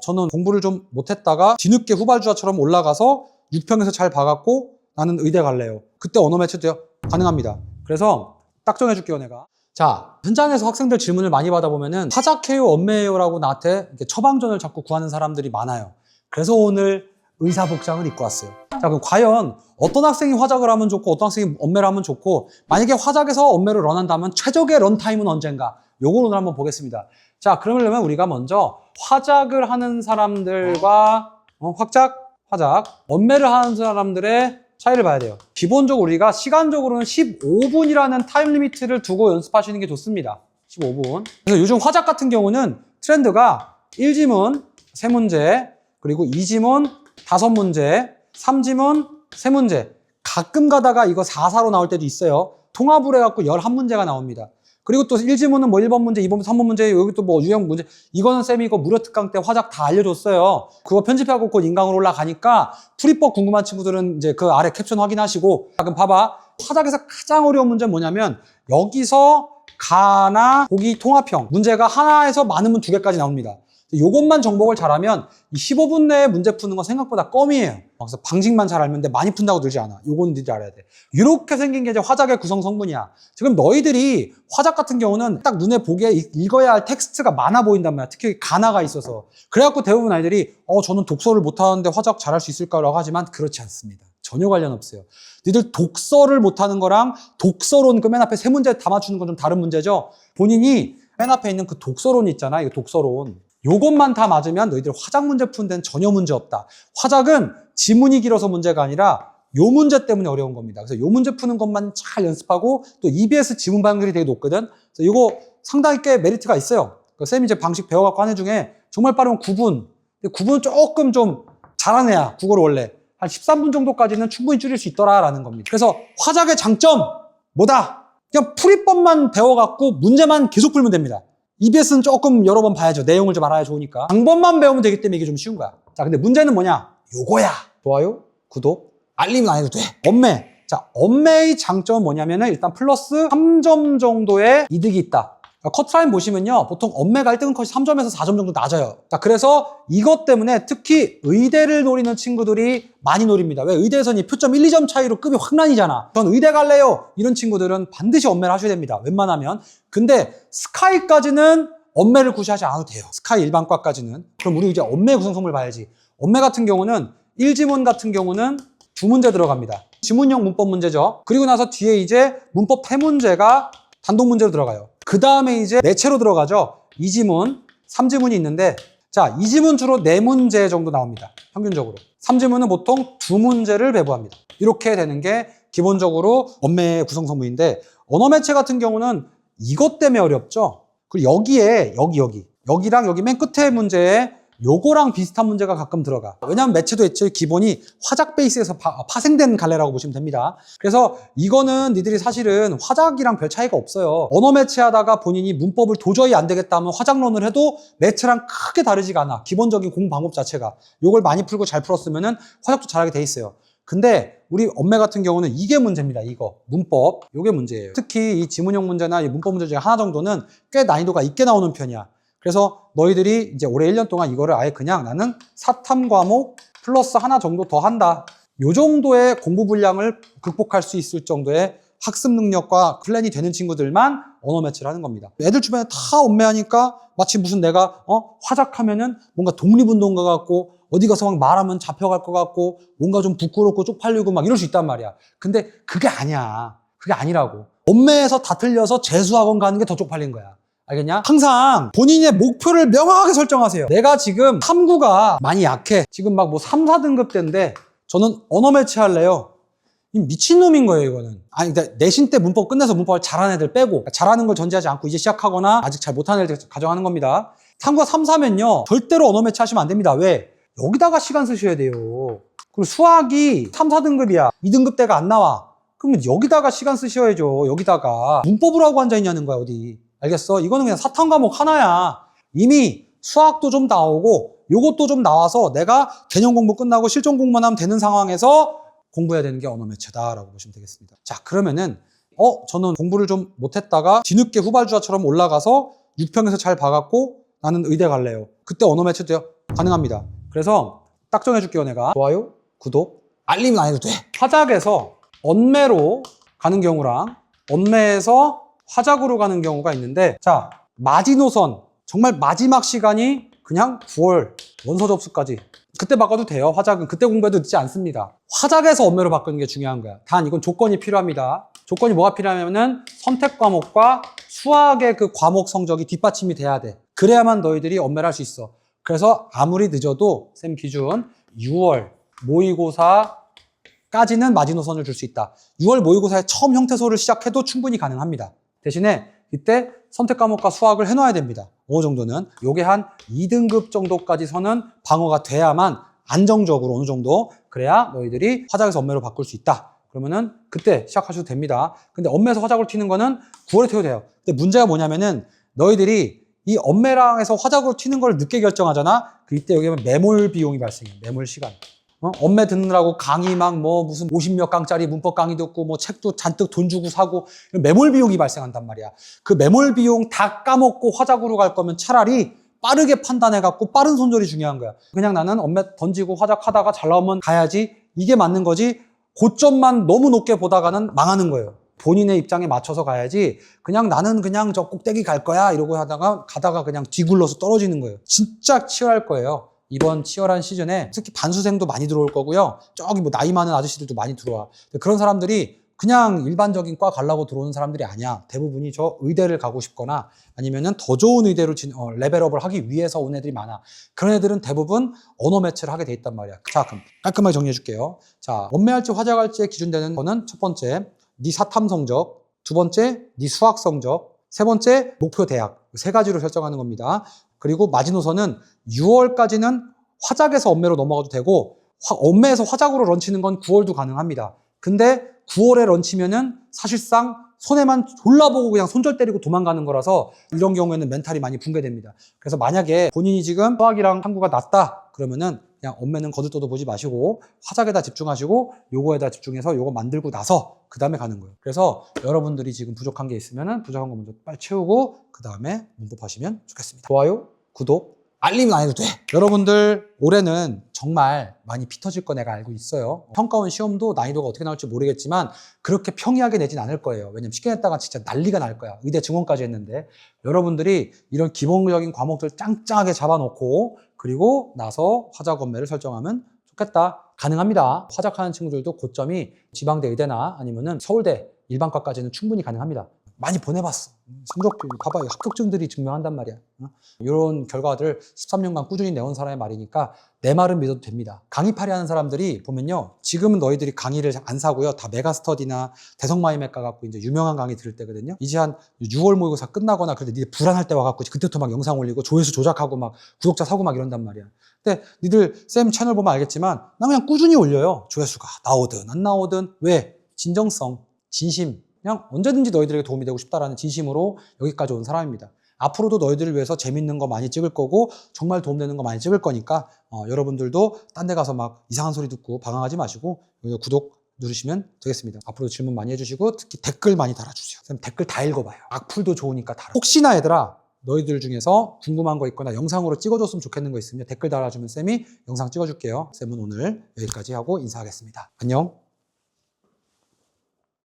저는 공부를 좀 못했다가 뒤늦게 후발주자처럼 올라가서 6평에서 잘 봐갖고 나는 의대 갈래요. 그때 언어 매체도요? 가능합니다. 그래서 딱 정해줄게요, 내가. 자, 현장에서 학생들 질문을 많이 받아보면은 화작해요, 엄매해요라고 나한테 처방전을 자꾸 구하는 사람들이 많아요. 그래서 오늘 의사복장을 입고 왔어요. 자, 그럼 과연 어떤 학생이 화작을 하면 좋고 어떤 학생이 엄매를 하면 좋고, 만약에 화작에서 엄매를 런한다면 최적의 런타임은 언젠가? 요걸 오늘 한번 보겠습니다. 자, 그러려면 우리가 먼저 화작을 하는 사람들과 화작, 엄매를 하는 사람들의 차이를 봐야 돼요. 기본적으로 우리가 시간적으로는 15분이라는 타임 리미트를 두고 연습하시는 게 좋습니다. 15분. 그래서 요즘 화작 같은 경우는 트렌드가 1지문 3문제, 그리고 2지문 5문제, 3지문 3문제. 가끔 가다가 이거 4사로 나올 때도 있어요. 통합을 해갖고 11문제가 나옵니다. 그리고 또 1지문은 뭐 1번 문제, 2번, 3번 문제, 여기 또 뭐 유형 문제. 이거는 쌤이 이거 무료 특강 때 화작 다 알려줬어요. 그거 편집하고 곧 인강으로 올라가니까 풀이법 궁금한 친구들은 이제 그 아래 캡션 확인하시고. 그럼 봐봐. 화작에서 가장 어려운 문제는 뭐냐면 여기서 가나 보기 통합형. 문제가 하나에서 많으면 2개까지 나옵니다. 요것만 정복을 잘하면 15분 내에 문제 푸는 건 생각보다 껌이에요. 그래서 방식만 잘 알면 돼. 많이 푼다고 늘지 않아. 요건 니들이 알아야 돼. 이렇게 생긴 게 이제 화작의 구성 성분이야. 지금 너희들이 화작 같은 경우는 딱 눈에 보기에 읽어야 할 텍스트가 많아 보인단 말이야. 특히 가나가 있어서. 그래갖고 대부분 아이들이 저는 독서를 못하는데 화작 잘할 수 있을까라고 하지만 그렇지 않습니다. 전혀 관련 없어요. 니들 독서를 못하는 거랑 독서론 그 맨 앞에 3문제 다 맞추는 건 좀 다른 문제죠. 본인이 맨 앞에 있는 그 독서론 있잖아. 이거 독서론. 요것만 다 맞으면 너희들 화작 문제 푸는 데는 전혀 문제 없다. 화작은 지문이 길어서 문제가 아니라 요 문제 때문에 어려운 겁니다. 그래서 요 문제 푸는 것만 잘 연습하고 또 EBS 지문 반응률이 되게 높거든. 그래서 이거 상당히 꽤 메리트가 있어요. 쌤이 이제 방식 배워갖고 한 애 중에 정말 빠르면 9분. 근데 9분은 조금 좀 잘하는 애야. 국어를 원래. 한 13분 정도까지는 충분히 줄일 수 있더라라는 겁니다. 그래서 화작의 장점 뭐다? 그냥 풀이법만 배워갖고 문제만 계속 풀면 됩니다. EBS는 조금 여러 번 봐야죠. 내용을 좀 알아야 좋으니까. 방법만 배우면 되기 때문에 이게 좀 쉬운 거야. 자, 근데 문제는 뭐냐? 요거야. 좋아요, 구독, 알림은 안 해도 돼. 엄매. 자, 엄매의 장점은 뭐냐면은 일단 플러스 3점 정도의 이득이 있다. 커트라인 보시면요. 보통 엄매 갈등은 컷이 3점에서 4점 정도 낮아요. 자, 그래서 이것 때문에 특히 의대를 노리는 친구들이 많이 노립니다. 왜? 의대에서는 이 표점 1, 2점 차이로 급이 확 나뉘잖아. 전 의대 갈래요. 이런 친구들은 반드시 엄매를 하셔야 됩니다. 웬만하면. 근데 스카이까지는 엄매를 구시하지 않아도 돼요. 스카이 일반과까지는. 그럼 우리 이제 엄매 구성성을 봐야지. 엄매 같은 경우는 1지문 같은 경우는 2문제 들어갑니다. 지문형 문법 문제죠. 그리고 나서 뒤에 이제 문법 태문제가 단독 문제로 들어가요. 그 다음에 이제 매체로 들어가죠. 2지문, 3지문이 있는데, 자, 2지문 주로 4문제 정도 나옵니다. 평균적으로. 3지문은 보통 2문제를 배부합니다. 이렇게 되는 게 기본적으로 엄매의 구성 성분인데, 언어 매체 같은 경우는 이것 때문에 어렵죠. 그리고 여기에, 여기랑 여기 맨 끝에 문제에 요거랑 비슷한 문제가 가끔 들어가. 왜냐하면 매체도 애초에 기본이 화작 베이스에서 파생된 갈래라고 보시면 됩니다. 그래서 이거는 니들이 사실은 화작이랑 별 차이가 없어요. 언어 매체 하다가 본인이 문법을 도저히 안 되겠다 하면 화작론을 해도 매체랑 크게 다르지가 않아. 기본적인 공부 방법 자체가. 요걸 많이 풀고 잘 풀었으면은 화작도 잘하게 돼 있어요. 근데 우리 엄매 같은 경우는 이게 문제입니다. 이거 문법, 요게 문제예요. 특히 이 지문형 문제나 이 문법 문제 중에 하나 정도는 꽤 난이도가 있게 나오는 편이야. 그래서 너희들이 이제 올해 1년 동안 이거를 아예 그냥 나는 사탐 과목 플러스 하나 정도 더 한다. 요 정도의 공부 분량을 극복할 수 있을 정도의 학습 능력과 플랜이 되는 친구들만 언어 매체를 하는 겁니다. 애들 주변에 다 엄매하니까 마치 무슨 내가 화작하면은 뭔가 독립운동가 같고 어디 가서 막 말하면 잡혀갈 것 같고 뭔가 좀 부끄럽고 쪽팔리고 막 이럴 수 있단 말이야. 근데 그게 아니야. 그게 아니라고. 엄매에서 다 틀려서 재수학원 가는 게 더 쪽팔린 거야. 알겠냐? 항상 본인의 목표를 명확하게 설정하세요. 내가 지금 탐구가 많이 약해. 지금 막 뭐 3, 4등급 때인데 저는 언어 매체 할래요. 미친놈인 거예요, 이거는. 아니, 내신 때 문법 끝내서 문법을 잘하는 애들 빼고 잘하는 걸 전제하지 않고 이제 시작하거나 아직 잘 못하는 애들 가정하는 겁니다. 탐구가 3, 4면요. 절대로 언어 매체 하시면 안 됩니다. 왜? 여기다가 시간 쓰셔야 돼요. 그리고 수학이 3, 4등급이야. 2등급 때가 안 나와. 그러면 여기다가 시간 쓰셔야죠. 여기다가. 문법을 하고 앉아있냐는 거야, 어디. 알겠어? 이거는 그냥 사탐 과목 하나야. 이미 수학도 좀 나오고 요것도 좀 나와서 내가 개념 공부 끝나고 실전 공부만 하면 되는 상황에서 공부해야 되는 게 언어 매체다라고 보시면 되겠습니다. 자, 그러면은 저는 공부를 좀 못했다가 뒤늦게 후발주자처럼 올라가서 6평에서 잘 봐갖고 나는 의대 갈래요. 그때 언어 매체도요? 가능합니다. 그래서 딱 정해줄게요. 내가 좋아요, 구독, 알림은 안 해도 돼. 화작에서 언매로 가는 경우랑 언매에서 화작으로 가는 경우가 있는데, 자, 마지노선 정말 마지막 시간이 그냥 9월 원서 접수까지, 그때 바꿔도 돼요. 화작은 그때 공부해도 늦지 않습니다. 화작에서 언매로 바꾸는 게 중요한 거야. 단 이건 조건이 필요합니다. 조건이 뭐가 필요하냐면은 선택 과목과 수학의 그 과목 성적이 뒷받침이 돼야 돼. 그래야만 너희들이 언매를 할 수 있어. 그래서 아무리 늦어도 쌤 기준 6월 모의고사까지는 마지노선을 줄 수 있다. 6월 모의고사의 처음 형태소를 시작해도 충분히 가능합니다. 대신에 이때 선택 과목과 수학을 해놔야 됩니다. 어느 정도는. 요게 한 2등급 정도까지서는 방어가 돼야만 안정적으로 어느 정도, 그래야 너희들이 화작에서 언매로 바꿀 수 있다. 그러면은 그때 시작하셔도 됩니다. 근데 언매에서 화작으로 튀는 거는 9월에 튀어도 돼요. 근데 문제가 뭐냐면은 너희들이 이 언매랑에서 화작으로 튀는 걸 늦게 결정하잖아? 이때 여기 매몰 비용이 발생해요. 매몰 시간. 언매 듣느라고 강의 막 무슨 50몇 강짜리 문법 강의 듣고 책도 잔뜩 돈 주고 사고 매몰 비용이 발생한단 말이야. 그 매몰 비용 다 까먹고 화작으로 갈 거면 차라리 빠르게 판단해갖고 빠른 손절이 중요한 거야. 그냥 나는 언매 던지고 화작하다가 잘 나오면 가야지, 이게 맞는 거지. 고점만 너무 높게 보다가는 망하는 거예요. 본인의 입장에 맞춰서 가야지, 그냥 나는 그냥 저 꼭대기 갈 거야 이러고 가다가 그냥 뒤굴러서 떨어지는 거예요. 진짜 치열할 거예요. 이번 치열한 시즌에 특히 반수생도 많이 들어올 거고요. 저기 나이 많은 아저씨들도 많이 들어와. 그런 사람들이 그냥 일반적인 과 가려고 들어오는 사람들이 아니야. 대부분이 저 의대를 가고 싶거나 아니면은 더 좋은 의대로 레벨업을 하기 위해서 온 애들이 많아. 그런 애들은 대부분 언어 매체를 하게 돼 있단 말이야. 자, 그럼 깔끔하게 정리해 줄게요. 자, 언매할지 화작할지에 기준되는 거는 첫 번째, 네 사탐 성적, 두 번째, 네 수학 성적, 세 번째, 목표 대학. 세 가지로 설정하는 겁니다. 그리고 마지노선은 6월까지는 화작에서 언매로 넘어가도 되고, 언매에서 화작으로 런치는 건 9월도 가능합니다. 근데 9월에 런치면은 사실상 손해만 졸라보고 그냥 손절 때리고 도망가는 거라서 이런 경우에는 멘탈이 많이 붕괴됩니다. 그래서 만약에 본인이 지금 수학이랑 탐구가 낮다 그러면은 그냥 언매는 거들떠도 보지 마시고 화작에다 집중하시고 요거에다 집중해서 요거 만들고 나서 그 다음에 가는 거예요. 그래서 여러분들이 지금 부족한 게 있으면은 부족한 거 먼저 빨리 채우고 그 다음에 문법하시면 좋겠습니다. 좋아요, 구독, 알림은 안 해도 돼. 여러분들 올해는 정말 많이 피 터질 거 내가 알고 있어요. 평가원 시험도 난이도가 어떻게 나올지 모르겠지만 그렇게 평이하게 내진 않을 거예요. 왜냐면 쉽게 냈다가 진짜 난리가 날 거야. 의대 증원까지 했는데 여러분들이 이런 기본적인 과목들 짱짱하게 잡아놓고 그리고 나서 화작 언매를 설정하면 좋겠다. 가능합니다. 화작하는 친구들도 고점이 지방대 의대나 아니면은 서울대 일반과까지는 충분히 가능합니다. 많이 보내봤어. 성적표 봐봐, 합격증들이 증명한단 말이야. 이런 결과들을 13년간 꾸준히 내온 사람의 말이니까 내 말은 믿어도 됩니다. 강의팔이 하는 사람들이 보면요, 지금은 너희들이 강의를 안 사고요, 다 메가스터디나 대성마이맥 가갖고 이제 유명한 강의 들을 때거든요. 이제 한 6월 모의고사 끝나거나 그럴 때 니들 불안할 때 와갖고 그때부터 막 영상 올리고 조회수 조작하고 막 구독자 사고 막 이런단 말이야. 근데 니들 쌤 채널 보면 알겠지만 나 그냥 꾸준히 올려요. 조회수가 나오든 안 나오든. 왜? 진정성, 진심. 그냥 언제든지 너희들에게 도움이 되고 싶다라는 진심으로 여기까지 온 사람입니다. 앞으로도 너희들을 위해서 재밌는 거 많이 찍을 거고 정말 도움되는 거 많이 찍을 거니까 여러분들도 딴 데 가서 막 이상한 소리 듣고 방황하지 마시고 여기 구독 누르시면 되겠습니다. 앞으로 질문 많이 해주시고 특히 댓글 많이 달아주세요. 쌤 댓글 다 읽어봐요. 악플도 좋으니까 달아. 혹시나 얘들아 너희들 중에서 궁금한 거 있거나 영상으로 찍어줬으면 좋겠는 거 있으면 댓글 달아주면 쌤이 영상 찍어줄게요. 쌤은 오늘 여기까지 하고 인사하겠습니다. 안녕.